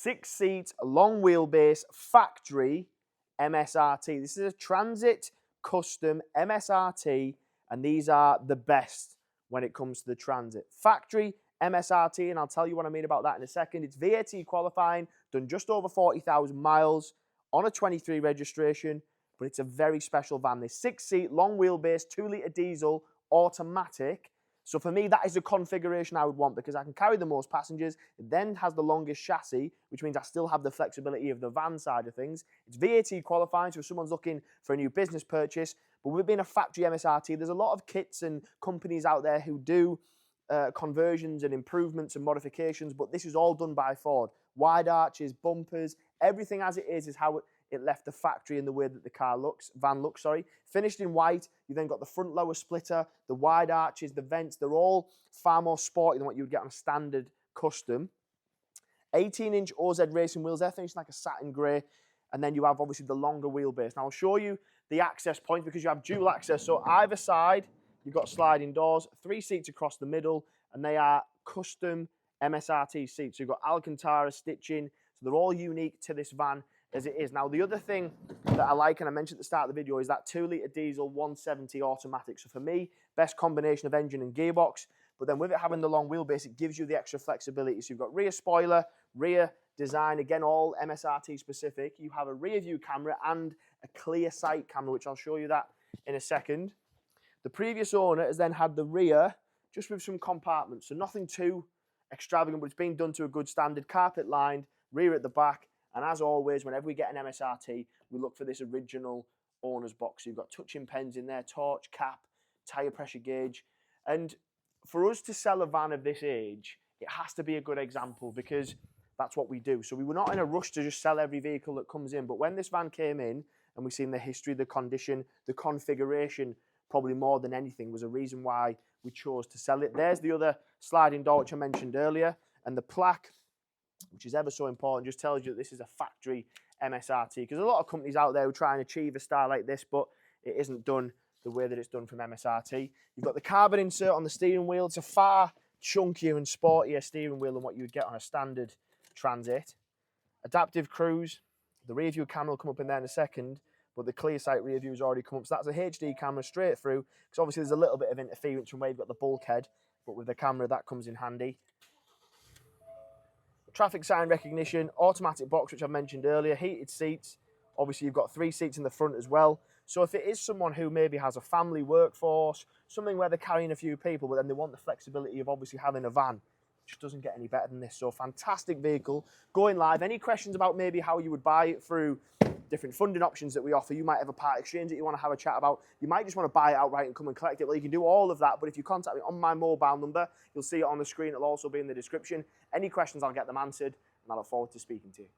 6-seat, long wheelbase, factory MSRT. This is a Transit Custom MSRT, and these are the best when it comes to the Transit. Factory MSRT, and I'll tell you what I mean about that in a second. It's VAT qualifying, done just over 40,000 miles on a 23 registration, but it's a very special van. This 6-seat, long wheelbase, 2-litre diesel, automatic. So for me, that is the configuration I would want because I can carry the most passengers. It then has the longest chassis, which means I still have the flexibility of the van side of things. It's VAT qualifying, so if someone's looking for a new business purchase, but with it being a factory MSRT, there's a lot of kits and companies out there who do conversions and improvements and modifications, but this is all done by Ford. Wide arches, bumpers, everything as it is how it left the factory in the way that the van looks. Finished in white. You then got the front lower splitter, the wide arches, the vents. They're all far more sporty than what you would get on a standard custom. 18-inch OZ racing wheels. They're finished like a satin grey. And then you have obviously the longer wheelbase. Now I'll show you the access points because you have dual access. So either side, you've got sliding doors, 3 seats across the middle, and they are custom MSRT seats. So you've got Alcantara stitching. So they're all unique to this van as it is. Now, the other thing that I like, and I mentioned at the start of the video, is that 2-litre diesel 170 automatic. So for me, best combination of engine and gearbox. But then with it having the long wheelbase, it gives you the extra flexibility. So you've got rear spoiler, rear design, again, all MSRT specific. You have a rear view camera and a clear sight camera, which I'll show you that in a second. The previous owner has then had the rear just with some compartments. So nothing too extravagant, but it's been done to a good standard. Carpet lined, rear at the back. And as always, whenever we get an MSRT, we look for this original owner's box. So you've got touching pens in there, torch, cap, tyre pressure gauge. And for us to sell a van of this age, it has to be a good example because that's what we do. So we were not in a rush to just sell every vehicle that comes in. But when this van came in and we've seen the history, the condition, the configuration, probably more than anything, was a reason why we chose to sell it. There's the other sliding door, which I mentioned earlier. And the plaque, which is ever so important, just tells you that this is a factory MSRT. Because a lot of companies out there who try and achieve a style like this, but it isn't done the way that it's done from MSRT. You've got the carbon insert on the steering wheel. It's a far chunkier and sportier steering wheel than what you would get on a standard Transit. Adaptive cruise. The rear view camera will come up in there in a second, but the clear sight rear view has already come up. So that's a HD camera straight through, because obviously there's a little bit of interference from where you've got the bulkhead, but with the camera that comes in handy. Traffic sign recognition, automatic box, which I mentioned earlier, heated seats. Obviously, you've got 3 seats in the front as well. So if it is someone who maybe has a family workforce, something where they're carrying a few people, but then they want the flexibility of obviously having a van, it just doesn't get any better than this. So fantastic vehicle, going live. Any questions about maybe how you would buy it through different funding options that we offer? You might have a part exchange that you want to have a chat about. You might just want to buy it outright and come and collect it. Well, you can do all of that, but if you contact me on my mobile number, you'll see it on the screen. It'll also be in the description. Any questions, I'll get them answered, and I look forward to speaking to you.